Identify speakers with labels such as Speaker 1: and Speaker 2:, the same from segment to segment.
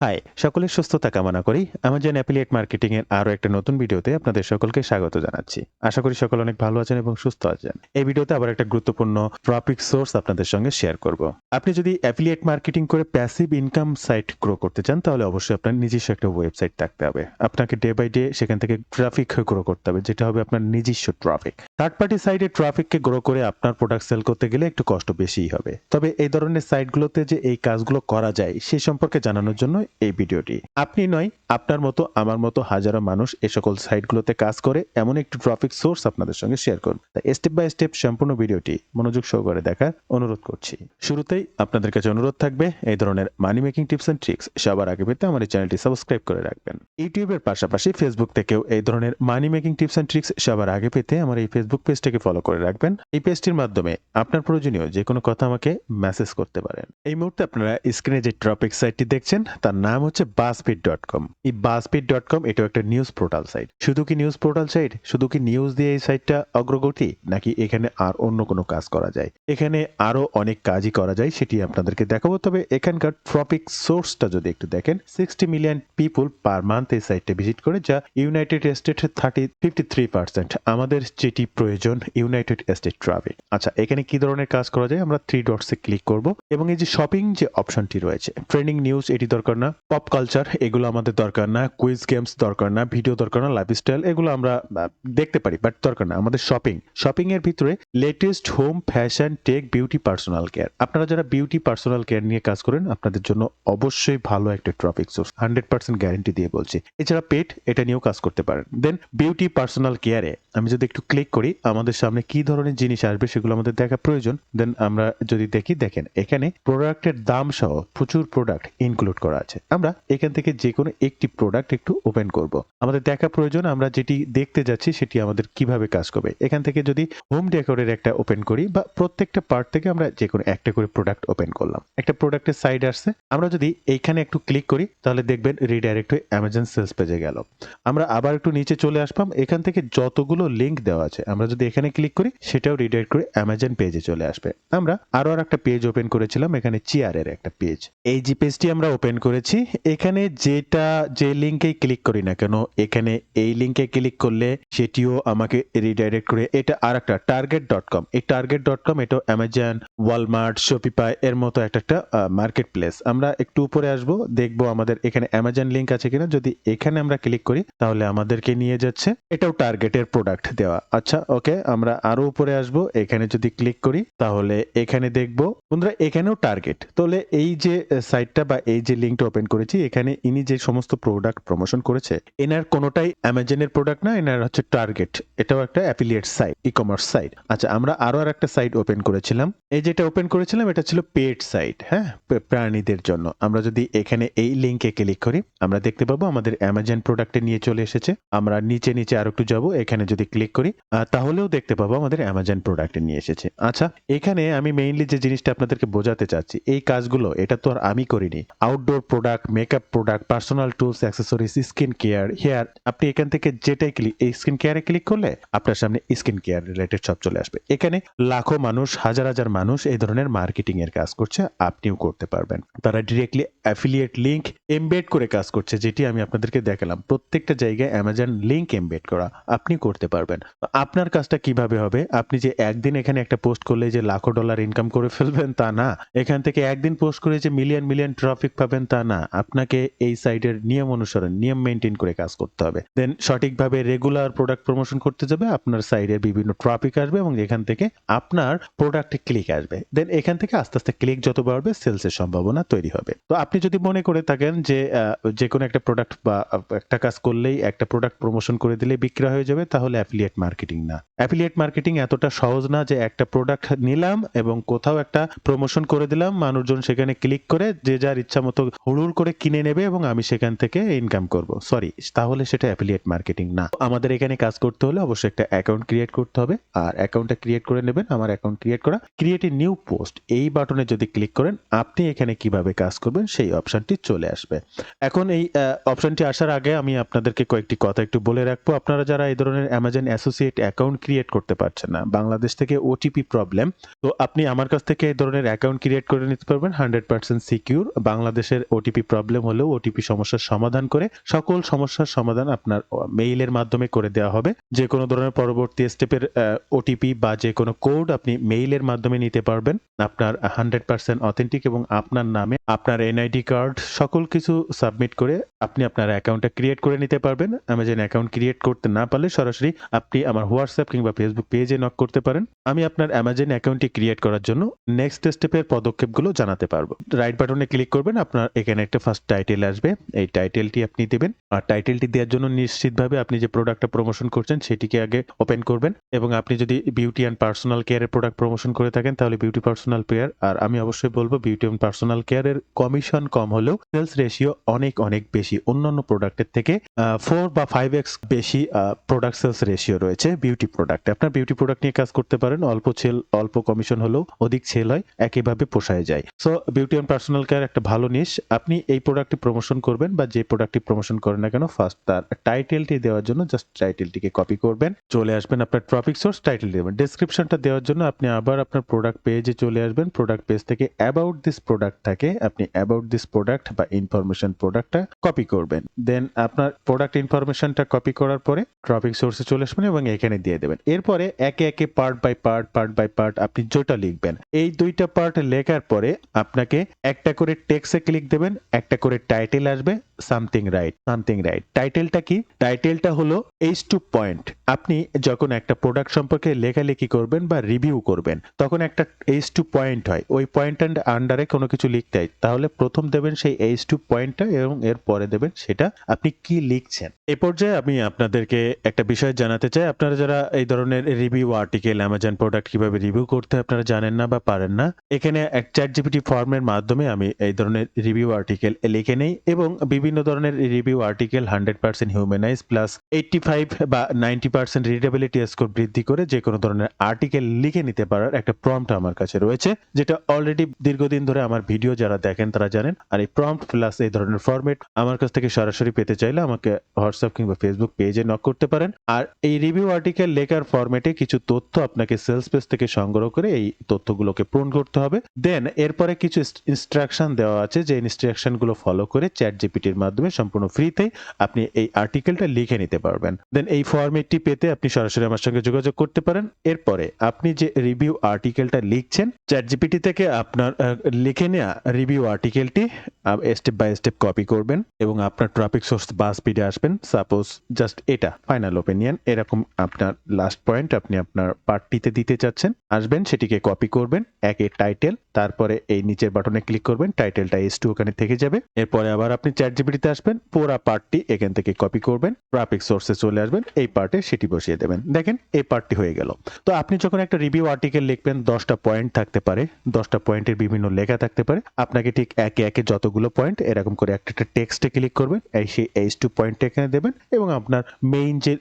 Speaker 1: High, সকলের সুস্থতা কামনা করি। আমাজন অ্যাফিলিয়েট মার্কেটিং এর আরো একটা নতুন ভিডিওতে আপনাদের সকলকে স্বাগত জানাচ্ছি। আশা করি সকল অনেক ভালো আছেন এবং সুস্থ আছেন। এই ভিডিওতে আবার একটা গুরুত্বপূর্ণ টপিক সোর্স আপনাদের সঙ্গে শেয়ার করব। আপনি যদি অ্যাফিলিয়েট মার্কেটিং করে প্যাসিভ ইনকাম সাইট গ্রো করতে চান তাহলে অবশ্যই আপনার নিজস্ব একটা ওয়েবসাইট থাকতে হবে। আপনাকে ডে বাই ডে সেখান থেকে ট্রাফিক গ্রো করতে হবে, যেটা হবে আপনার নিজস্ব ট্রাফিক। থার্ড পার্টি সাইটে ট্রাফিককে গ্রো করে আপনার প্রোডাক্ট সেল করতে গেলে একটু কষ্ট বেশিই হবে। তবে এই ধরনের সাইটগুলোতে যে এই কাজগুলো করা যায় সে সম্পর্কে জানানোর জন্য এই ভিডিওটি। আপনি নয়, আপনার মতো আমার মতো হাজারো মানুষ এই সকল সাইটগুলোতে কাজ করে এমন একটি ট্রাফিক সোর্স আপনাদের সঙ্গে শেয়ার করব। তাই স্টেপ বাই স্টেপ সম্পূর্ণ ভিডিওটি মনোযোগ সহকারে দেখার অনুরোধ করছি। শুরুতেই আপনাদের কাছে অনুরোধ থাকবে এই ধরনের money making tips and tricks সবার আগে পেতে আমার এই চ্যানেলটি সাবস্ক্রাইব করে রাখবেন। ইউটিউবের পাশাপাশি ফেসবুক থেকেও এই ধরনের money making tips and tricks সবার আগে পেতে আমার এই ফেসবুক পেজটাকে ফলো করে রাখবেন। এই পেজটির মাধ্যমে আপনার প্রয়োজনীয় যে কোনো কথা আমাকে মেসেজ করতে পারেন। এই মুহূর্তে আপনারা স্ক্রিনে যে ট্রাফিক সাইটটি দেখছেন তার নাম হচ্ছে buzzfeed.com। এই buzzfeed.com এটাও একটা নিউজ পোর্টাল সাইট। শুধু কি নিউজ পোর্টাল সাইট, শুধু কি নিউজ দিয়ে এই সাইটটা অগ্রগতি, নাকি এখানে আর অন্য কোনো কাজ করা যায়? এখানে আরো অনেক কাজই করা যায়, সেটি আপনাদেরকে দেখাবো। তবে এখানকার ট্রাফিক সোর্সটা যদি একটু দেখেন, 60 মিলিয়ন পিপল পার মান্থ এই সাইটে ভিজিট করে, যা ইউনাইটেড স্টেটের 53%। আমাদের যেটি প্রয়োজন ইউনাইটেড স্টেট ট্রাফিক। আচ্ছা, এখানে কি ধরনের কাজ করা যায়? আমরা 3 ডটসে ক্লিক করব এবং এই যে শপিং যে অপশনটি রয়েছে, ট্রেন্ডিং নিউজ এটি দরকার না, পপ কালচার এগুলো আমাদের দরকার না, কুইজ গেমস দরকার না, ভিডিও দরকার না, লাইফস্টাইল এগুলো আমরা দেখতে পারি বাট দরকার না। আমাদের শপিং এর ভিতরে latest home, fashion, tech, beauty, personal care. আপনারা যারা বিউটি, পার্সোনাল কেয়ার নিয়ে কাজ করেন আপনাদের জন্য অবশ্যই ভালো একটা ট্রাফিক সোর্স, 100% গ্যারান্টি দিয়ে বলছি। এছাড়া পেট, এটা নিয়েও কাজ করতে পারেন। দেন বিউটি, পার্সোনাল কেয়ারে আমি যদি একটু ক্লিক করি আমাদের সামনে কি ধরনের জিনিস আসবে সেগুলো আমাদের দেখা প্রয়োজন। দেন আমরা যদি দেখেন এখানে প্রোডাক্টের দাম সহ প্রচুর প্রোডাক্ট ইনক্লুড করা আছে। আমরা এখান থেকে যে কোনো একটি প্রোডাক্ট একটু ওপেন করব। আমাদের দেখা প্রয়োজন আমরা যেটি দেখতে যাচ্ছি সেটি আমাদের কিভাবে কাজ করবে। এখান থেকে যদি হোম ডেকোরের একটা ওপেন করি বা প্রত্যেকটা পার্ট থেকে আমরা যে কোনো একটা করে প্রোডাক্ট ওপেন করলাম, একটা প্রোডাক্টের সাইড আসছে। আমরা যদি এইখানে একটু ক্লিক করি তাহলে দেখবেন রিডাইরেক্ট হয়ে অ্যামাজন সেলস পেজে গেল। আমরা আবার একটু নিচে চলে আসলাম, এখান থেকে যতগুলো লিংক দেওয়া আছে আমরা যদি এখানে ক্লিক করি সেটাও রিডাইরেক্ট করে অ্যামাজন পেজে চলে আসবে। আমরা আরো একটা পেজ ওপেন করেছিলাম, এখানে চেয়ারের একটা পেজ। এই যে পেজটি আমরা ওপেন করেছি, এখানে যে লিংকে ক্লিক করি না কেন, এখানে এই লিংকে ক্লিক করলে সেটিও আমাকে রিডাইরেক্ট করে এটা আরেকটা target.com। এই target.com এটা অ্যামাজন, ওয়ালমার্ট, শপিফাই এর মতো একটা মার্কেট প্লেস। আমরা একটু উপরে আসবো, দেখবো আমাদের এখানে অ্যামাজন লিংক আছে কিনা। যদি এখানে আমরা ক্লিক করি তাহলে আমাদেরকে নিয়ে যাচ্ছে, এটাও টার্গেটের প্রোডাক্ট দেওয়া। আচ্ছা ওকে, আমরা আরো উপরে আসবো, এখানে যদি ক্লিক করি তাহলে এখানে দেখবো বন্ধুরা এখানেও টার্গেট। তাহলে এই যে সাইটটা বা এই যে লিংকটা ওপেন করেছি, এখানে ইনি যে সমস্ত প্রোডাক্ট প্রমোশন করেছে এনার কোনোটাই অ্যামাজনের প্রোডাক্ট না, এনার হচ্ছে টার্গেট। এটাও একটা affiliate site, e commerce site. আচ্ছা, আমরা আরো একটা সাইট ওপেন করেছিলাম। এই যেটা ওপেন করেছিলাম এটা ছিল পেট সাইট, হ্যাঁ, প্রাণীদের জন্য। আমরা যদি এখানে এই লিংকে ক্লিক করি আমরা দেখতে পাবো আমাদের অ্যামাজন প্রোডাক্টে নিয়ে চলে এসেছে। আমরা নিচে আর একটু যাবো, এখানে যদি ক্লিক করি তাহলেও দেখতে পাবো আমাদের অ্যামাজন প্রোডাক্টে নিয়ে এসেছে। আচ্ছা, এখানে আমি মেইনলি যে জিনিসটা আপনাদেরকে বোঝাতে চাচ্ছি, এই কাজগুলো এটা তো আর আমি করিনি। Outdoor product, makeup product, personal tools, accessories, skin care, hair, আপনি এখান থেকে যেটাই এই স্কিন কেয়ারে ক্লিক করলে আপনার সামনে স্কিন কেয়ার রিলেটেড সব চলে আসবে। এখানে লাখো মানুষ, হাজার মানুষ এই ধরনের মার্কেটিং এর কাজ করছে, আপনিও করতে পারবেন। তারা ডিরেক্টলি অ্যাফিলিয়েট লিংক এমবেড করে কাজ করছে, যেটি আমি আপনাদেরকে দেখালাম। প্রত্যেকটা জায়গায় অ্যামাজন লিংক এমবেড করা, আপনি করতে পারবেন। আপনার কাজটা কিভাবে হবে? আপনি যে একদিন এখানে একটা পোস্ট করলে যে লাখো ডলার ইনকাম করে ফেলবেন তা না। এখান থেকে একদিন পোস্ট করে যে মিলিয়ন ট্রাফিক পাবেন তা না। আপনাকে এই সাইটের নিয়ম অনুসরণ, নিয়ম মেনটেন করে কাজ করতে হবে। দেন সঠিকভাবে রেগুলার প্রোডাক্ট প্রমোশন করতে যাবে, আপনার সাইটের বিভিন্ন ট্রাফিক আসবে এবং এখান থেকে আপনার প্রোডাক্টে ক্লিক আসবে। দেন এখান থেকে আস্তে আস্তে ক্লিক যত বাড়বে সেলসের সম্ভাবনা তৈরি হবে। তো আপনি যদি মনে করে থাকেন যে কোনো একটা প্রোডাক্ট বা একটা কাজ করলেই, একটা প্রোডাক্ট প্রমোশন করে দিলে বিক্রি হয়ে যাবে, তাহলে অ্যাফিলিয়েট মার্কেটিং না। অ্যাফিলিয়েট মার্কেটিং এতটা সহজ না যে একটা প্রোডাক্ট নিলাম এবং কোথাও একটা প্রমোশন করে দিলাম, মানুষজন সেখানে ক্লিক করে যে যার ইচ্ছা মতো হুড়ুড় করে কিনে নেবে এবং আমি সেখান থেকে ইনকাম করব। সরি, তাহলে সেটা অ্যাফিলিয়েট মার্কেটিং না। আমাদের এখানে কাজ করতে হলে অবশ্যই একটা অ্যাকাউন্ট ক্রিয়েট করতে হবে। আর অ্যাকাউন্টটা ক্রিয়েট করে নেবেন। আমার অ্যাকাউন্ট ক্রিয়েট করা, ক্রিয়েট এ নিউ পোস্ট এই বাটনে যদি ক্লিক করেন আপনি এখানে কিভাবে কাজ করবেন সেই অপশনটি চলে আসবে। এখন এই অপশনটি আসার আগে আমি আপনাদেরকে কয়েকটি কথা একটু বলে রাখবো। আপনারা যারা এই ধরনের অ্যামাজন অ্যাসোসিয়েট অ্যাকাউন্ট ক্রিয়েট করতে পারছেন না, বাংলাদেশ থেকে ওটিপি প্রবলেম, তো আপনি আমার কাছ থেকে এই ধরনের অ্যাকাউন্ট ক্রিয়েট করে নিতে পারবেন 100% সিকিউর। বাংলাদেশের ওটিপি ওটিপি প্রবলেম হলেও ওটিপি সমস্যার সমাধান করে সকল সমস্যার সমাধান আপনার মেইলের মাধ্যমে করে দেওয়া হবে। যে কোনো ধরনের পরবর্তী স্টেপের ওটিপি বা যে কোনো কোড আপনি মেইলের মাধ্যমে নিতে পারবেন। আপনার 100% অথেন্টিক এবং আপনার নামে আপনার এনআইডি কার্ড সকল কিছু সাবমিট করে আপনি আপনার অ্যাকাউন্টটা ক্রিয়েট করে নিতে পারবেন। অ্যামাজন অ্যাকাউন্ট ক্রিয়েট করতে না পারলে সরাসরি আপনি আমার হোয়াটসঅ্যাপ কিংবা ফেসবুক পেজে নক করতে পারেন। আমি আপনার অ্যামাজন অ্যাকাউন্টটি ক্রিয়েট করার জন্য নেক্সট স্টেপের পদক্ষেপগুলো জানাতে পারবো। রাইট বাটনে ক্লিক করবেন, আপনার এখানে একটা ফার্স্ট টাইটেল আসবে। এই টাইটেলটি আপনি দিবেন, আর টাইটেলটি দেওয়ার জন্য নিশ্চিতভাবে আপনি যে প্রোডাক্টটা প্রমোশন করছেন সেটিকে আগে ওপেন করবেন, এবং আপনি যদি বিউটি অ্যান্ড পার্সোনাল কেয়ারের প্রোডাক্ট প্রমোশন করে থাকেন তাহলে বিউটি পার্সোনাল কেয়ার। আর আমি অবশ্যই বলবো বিউটি অ্যান্ড পার্সোনাল কেয়ারের কমিশন কম হলেও সেলস রেশিও অনেক অনেক বেশি, অন্যান্য প্রোডাক্টের থেকে 4 বা 5x বেশি প্রোডাক্ট সেলস রেশিও রয়েছে বিউটি প্রোডাক্টে। আপনার বিউটি প্রোডাক্ট নিয়ে কাজ করতে পারেন, অল্প কমিশন হলেও অধিক সেল হয়, একইভাবে পোষায় যায়। So beauty and personal care একটা ভালো নিশ। আপনি এই প্রোডাক্টটি প্রমোশন করবেন বা যে প্রোডাক্টটি প্রমোশন করেন না কেন, ফার্স্ট তার টাইটেলটি দেওয়ার জন্য জাস্ট টাইটেলটিকে কপি করবেন, চলে আসবেন আপনার টপিক সোর্স, টাইটেল দেবেন। ডেসক্রিপশনটা দেওয়ার জন্য আপনি আবার আপনার প্রোডাক্ট পেজে চলে আসবেন। প্রোডাক্ট পেজ থেকে অ্যাবাউট দিস প্রোডাক্ট থাকে, আপনি অ্যাবাউট দিস প্রোডাক্ট বা ইনফরমেশন প্রোডাক্টটা কপি করবেন। দেন আপনার প্রোডাক্ট ইনফরমেশনটা কপি করার পরে টপিক সোর্সে চলে আসবেন এবং এখানে দিয়ে দেবেন। এরপরে একে একে পার্ট বাই পার্ট আপনি যেটা লিখবেন, এই দুইটা পার্ট লেখার পরে আপনাকে একটা করে টেক্সটে ক্লিক দেবেন, একটা করে টাইটেল আসবে সামথিং রাইট। টাইটেলটা কি? টাইটেলটা হলো H2 পয়েন্ট। আপনি যখন একটা প্রোডাক্ট সম্পর্কে লেখালেখি করবেন বা রিভিউ করবেন তখন একটা H2 পয়েন্ট হয়, ওই পয়েন্টের আন্ডারে কোনো কিছু লিখতে হয়, তাহলে প্রথম দেবেন সেই H2 পয়েন্টটা এবং এর পরে দেবেন সেটা আপনি কি লিখছেন। এ পর্যায়ে আমি আপনাদেরকে একটা বিষয় জানাতে চাই, আপনারা যারা এই ধরনের রিভিউ আর্টিকেল, অ্যামাজন প্রোডাক্ট কিভাবে রিভিউ করতে আপনারা জানেন না বা পারেন না, এখানে এক চ্যাটজিপিটি ফর্মের মাধ্যমে আমি এই ধরনের রিভিউ আর্টিকেল লিখে নেই এবং বিভিন্ন ধরনের রিভিউ আর্টিকেল 100% হিউম্যানাইজ প্লাস 85 বা 90% রিডেবিলিটি স্কোর বৃদ্ধি করে যে কোনো ধরনের আর্টিকেল লিখে নিতে পারার একটা প্রম্পট আমার কাছে রয়েছে, যেটা অলরেডি দীর্ঘদিন ধরে আমার ভিডিও যারা দেখেন তারা জানেন। আর এই প্রম্পট প্লাস এই ধরনের ফরম্যাট আমার কাছ থেকে সরাসরি পেতে চাইলে আমাকে হোয়াটসঅ্যাপ কিংবা ফেসবুক পেজে নক করতে পারেন। আর এই রিভিউ আর্টিকেল লেখার ফরম্যাটে কিছু তথ্য আপনাকে সেলস পেজ থেকে সংগ্রহ করে এই তথ্যগুলোকে পূরণ করতে হবে। দেন এরপরে কিছু ইনস্ট্রাকশন দেওয়া আছে, যে ইনস্ট্রাকশনগুলো ফলো করে চ্যাটজিপিটির মাধ্যমে সম্পূর্ণ ফ্রিতে আপনি এই আর্টিকেলটা লিখে নিতে পারবেন। দেন এই ফরম্যাটটি পেতে আপনি সরাসরি আমার সঙ্গে যোগাযোগ করতে পারেন। এরপরে আপনি যে রিভিউ আর্টিকেলটা লিখছেন চ্যাটজিপিটি থেকে আপনার লিখে নেওয়া রিভিউ আর্টিকেলটি স্টেপ বাই স্টেপ কপি করবেন এবং আপনার টপিক সোর্স বা স্পিডে আসবেন। সাপোজ জাস্ট এটা ফাইনাল ওপিনিয়ন, এরকম আপনার লাস্ট পয়েন্ট আপনি আপনার পার্টটিতে দিতে চাচ্ছেন, আসবেন সেটিকে কপি করবেন, একে টাইটেল, তারপরে এই নিচের বাটনে ক্লিক করবেন, টাইটেলটা S2 ওখানে থেকে যাবে। এরপরে আবার আপনি চ্যাটজিপিটিতে আসবেন, পুরো পার্টটি এখান থেকে কপি করবেন, টপিক সোর্সে চলে আসবেন, এই পার্টে সেটি বসিয়ে দেবেন। দেখেন এই পার্টটি হয়ে গেল। তো আপনি যখন একটা রিভিউ আর্টিকেল লিখবেন 10টা পয়েন্ট থাকতে পারে, 10টা পয়েন্টের বিভিন্ন লেখা থাকতে পারে, আপনাকে ঠিক একে একে যতগুলো পয়েন্ট এরকম করে একটা টেক্সটে ক্লিক করবেন, সেই H2 পয়েন্টটা এখানে দেবেন এবং আপনার মেইন যে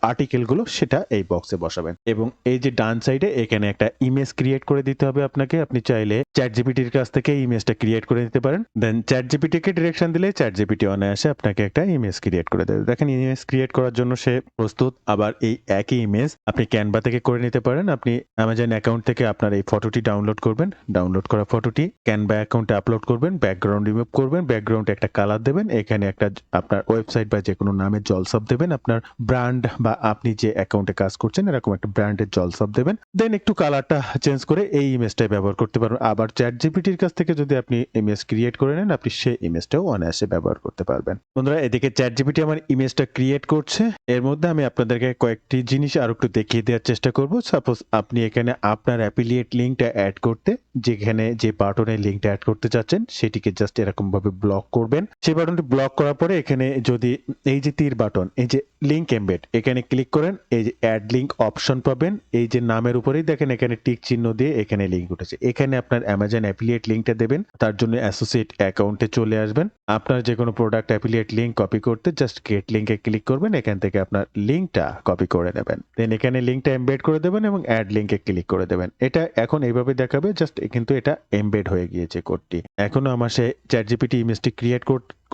Speaker 1: আর্টিকেলগুলো সেটা এই বক্সে বসাবেন। এবং এই যে ডান সাইডে এখানে একটা ইমেজ ক্রিয়েট করে দিতে হবে আপনাকে। আপনি চাইলে চ্যাটজিপিটির কাছ থেকে ইমেজটা ক্রিয়েট করে নিতে পারেন। দেন চ্যাটজিপিটিকে ডিরেকশন দিলে চ্যাটজিপিটি অনায়াসে আপনাকে একটা ইমেজ ক্রিয়েট করে দেবে। দেখেন ইমেজ ক্রিয়েট করার জন্য সে প্রস্তুত। আবার এই একই ইমেজ আপনি ক্যানভা থেকে করে নিতে পারেন। আপনি অ্যামাজন অ্যাকাউন্ট থেকে আপনার এই ফটোটি ডাউনলোড করবেন, ডাউনলোড করা ফটোটি ক্যানভা অ্যাকাউন্টে আপলোড করবেন, ব্যাকগ্রাউন্ড রিমুভ করবেন, ব্যাকগ্রাউন্ডে একটা কালার দেবেন, এখানে একটা আপনার ওয়েবসাইট বা যে কোনো নামের জলসাপ দেবেন, আপনার ব্র্যান্ড বা আপনি যে অ্যাকাউন্টে কাজ করছেন এরকম একটা ব্র্যান্ডের জলসাপ দেবেন। দেন একটু কালারটা চেঞ্জ করে এই ইমেজটাই ব্যবহার করতে পারবেন। আবার চ্যাটজিপিটির কাছ থেকে যদি আপনি ইমেজ ক্রিয়েট করে নেন আপনি সেই ইমেজটাও অনায়াসে ব্যবহার করতে পারবেন। বন্ধুরা এদিকে চ্যাটজিপিটি আমার ইমেজটা ক্রিয়েট করছে, এর মধ্যে আমি আপনাদেরকে কয়েকটি জিনিস আর একটু দেখিয়ে দেওয়ার চেষ্টা করব। সাপোজ আপনি এখানে আপনার অ্যাফিলিয়েট লিঙ্কটা অ্যাড করতে, যেখানে যে বাটনের লিঙ্কটা অ্যাড করতে চাচ্ছেন সেটিকে জাস্ট এরকম ভাবে ব্লক করবেন। সেই বাটনটি ব্লক করার পরে এখানে যদি এই যে তীর বাটন, এই যে লিঙ্ক এমবেড, এখানে ক্লিক করেন, এই যে অ্যাড লিঙ্ক অপশন পাবেন, এই যে নামের উপরেই দেখেন এখানে টিক চিহ্ন দিয়ে এখানে লিঙ্ক উঠেছে, এখানে আপনার অ্যামাজন অ্যাফিলিয়েট লিঙ্কটা দেবেন। তার জন্য অ্যাসোসিয়েট অ্যাকাউন্টে চলে আসবেন, আপনার যে কোনো প্রোডাক্ট অ্যাফিলিয়েট লিঙ্ক কপি করতে জাস্ট গেট লিঙ্কে ক্লিক করবেন, এখান থেকে আপনার লিঙ্কটা কপি করে নেবেন। দেন এখানে লিঙ্কটা এমবেড করে দেবেন এবং অ্যাড লিঙ্কে ক্লিক করে দেবেন। এটা এখন এইভাবে দেখাবে, জাস্ট কিন্তু এটা এমবেড হয়ে গিয়েছে কোডটি। এখনো আমার সেই চ্যাটজিপিটি ইমেজটি ক্রিয়েট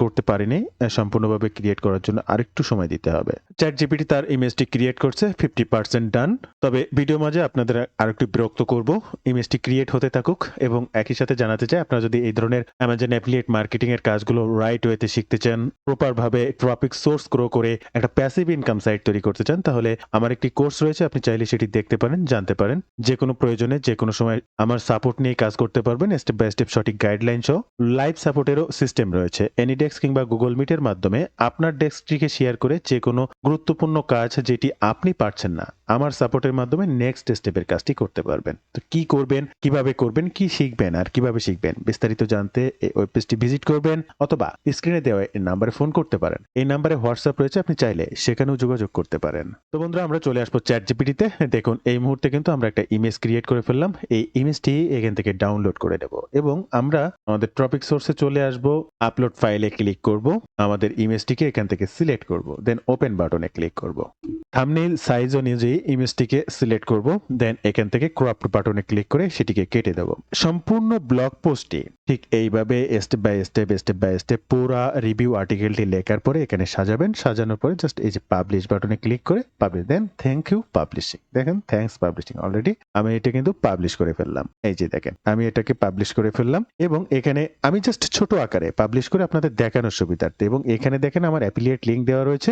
Speaker 1: করতে পারিনি, সম্পূর্ণভাবে ক্রিয়েট করার জন্য আরেকটু সময় দিতে হবে। ChatGPT তার ইমেজটি ক্রিয়েট করছে, 50% ডান। তবে ভিডিও মাঝে আপনাদের আরেকটু বিরক্ত করব, ইমেজটি ক্রিয়েট হতে থাকুক এবং একই সাথে জানাতে চাই আপনারা যদি এই ধরনের অ্যামাজন অ্যাফিলিয়েট মার্কেটিং এর কাজগুলো রাইট ওয়েতে শিখতে চান, প্রপার ভাবে টপিক সোর্স গ্রো করে একটা প্যাসিভ ইনকাম সাইট তৈরি করতে চান, তাহলে আমার একটি কোর্স রয়েছে, আপনি চাইলে সেটি দেখতে পারেন, জানতে পারেন। যে কোনো প্রয়োজনে যে কোনো সময় আমার সাপোর্ট নিয়ে কাজ করতে পারবেন, স্টেপ বাই স্টেপ সঠিক গাইডলাইন সহ। লাইভ সাপোর্টেরও সিস্টেম রয়েছে, এনিডেস্ক কিংবা গুগল মিটের মাধ্যমে আপনার ডেস্কটিকে শেয়ার করে যে কোনো গুরুত্বপূর্ণ কাজ যেটি আপনি পারছেন না, আমার সাপোর্টের মাধ্যমে নেক্সট স্টেপের কাজটি করতে পারবেন। তো কি করবেন, কিভাবে করবেন, কি শিখবেন আর কিভাবে শিখবেন বিস্তারিত জানতে এই ওয়েব পেজটি ভিজিট করবেন অথবা স্ক্রিনে দেওয়া এই নাম্বারে ফোন করতে পারেন। এই নাম্বারে হোয়াটসঅ্যাপ রয়েছে, আপনি চাইলে সেখানেও যোগাযোগ করতে পারেন। তো বন্ধুরা, আমরা চলে আসবো ChatGPT-তে। দেখুন এই মুহূর্তে কিন্তু আমরা একটা ইমেজ ক্রিয়েট করে ফেললাম। এই ইমেজটি এখান থেকে ডাউনলোড করে নেব এবং আমরা আমাদের টপিক সোর্সে চলে আসব, আপলোড ফাইলে ক্লিক করব, আমাদের ইমেজটিকে এখান থেকে সিলেক্ট করব, দেন ওপেন বাটনে ক্লিক করব। থাম্বনেইল সাইজ অনুযায়ী ইমেজটিকে সিলেক্ট করব, দেন এখান থেকে ক্রপ বাটনে ক্লিক করে সেটিকে কেটে দেব। সম্পূর্ণ ব্লগ পোস্টটি ঠিক এইভাবে স্টেপ বাই স্টেপ পুরা রিভিউ আর্টিকেলটি লেখার পরে এখানে সাজাবেন। সাজানোর পরে জাস্ট এই যে পাবলিশ বাটনে ক্লিক করে publish, then thank you publishing. দেখেন থ্যাঙ্কস পাবলিশিং, অলরেডি আমি এটা কিন্তু পাবলিশ করে ফেললাম। এই যে দেখেন আমি এটাকে পাবলিশ করে ফেললাম এবং এখানে আমি জাস্ট ছোট আকারে পাবলিশ করে আপনাদের দেখানোর সুবিধার্থে, এবং এখানে দেখেন আমার অ্যাফিলিয়েট লিঙ্ক দেওয়া রয়েছে,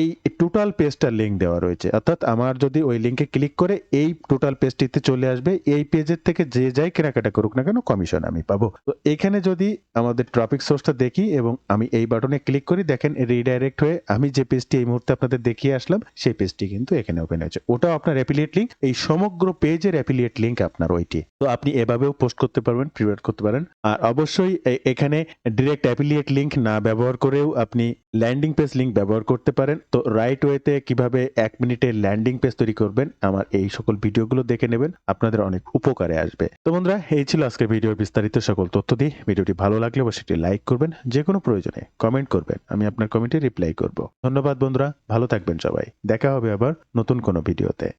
Speaker 1: এই টোটাল পেজটার লিঙ্ক দেওয়া রয়েছে। অর্থাৎ আমার যদি ওই লিঙ্কে ক্লিক করে এই টোটাল পেজটিতে চলে আসবে, এই পেজের থেকে যে যাই কেনাকাটা করুক না কেন কমিশন আমি পাবো। তো এখানে যদি আমাদের টপিক সোর্সটা দেখি এবং আমি এই বাটনে ক্লিক করি, দেখেন রিডাইরেক্ট হয়ে আমি যে পেজটি এই মুহূর্তে আপনাদের দেখিয়ে আসলাম সেই পেজটি কিন্তু এখানে ওপেন হয়েছে। ওটাও আপনার অ্যাফিলিয়েট লিঙ্ক, এই সমগ্র পেজের অ্যাফিলিয়েট লিঙ্ক আপনার ওইটি। তো আপনি এভাবেও পোস্ট করতে পারবেন, প্রিপেয়ার করতে পারেন। আর অবশ্যই এখানে ডিরেক্ট অ্যাফিলিয়েট লিঙ্ক না ব্যবহার করেও আপনি ল্যান্ডিং পেজ লিঙ্ক ব্যবহার করতে পারেন। তো রাইট ওয়েতে কিভাবে 1 মিনিটে ল্যান্ডিং পেজ তৈরি করবেন আমার এই সকল ভিডিওগুলো দেখে নেবেন, আপনাদের অনেক উপকারে আসবে। তো বন্ধুরা, এই ছিল আজকের ভিডিওর বিস্তারিত সকল তথ্য দিয়ে। ভিডিওটি ভালো লাগলে অবশ্যই একটি লাইক করবেন, যে কোনো প্রয়োজনে কমেন্ট করবেন, আমি আপনার কমেন্টে রিপ্লাই করব। ধন্যবাদ বন্ধুরা, ভালো থাকবেন সবাই, দেখা হবে আবার নতুন কোনো ভিডিওতে।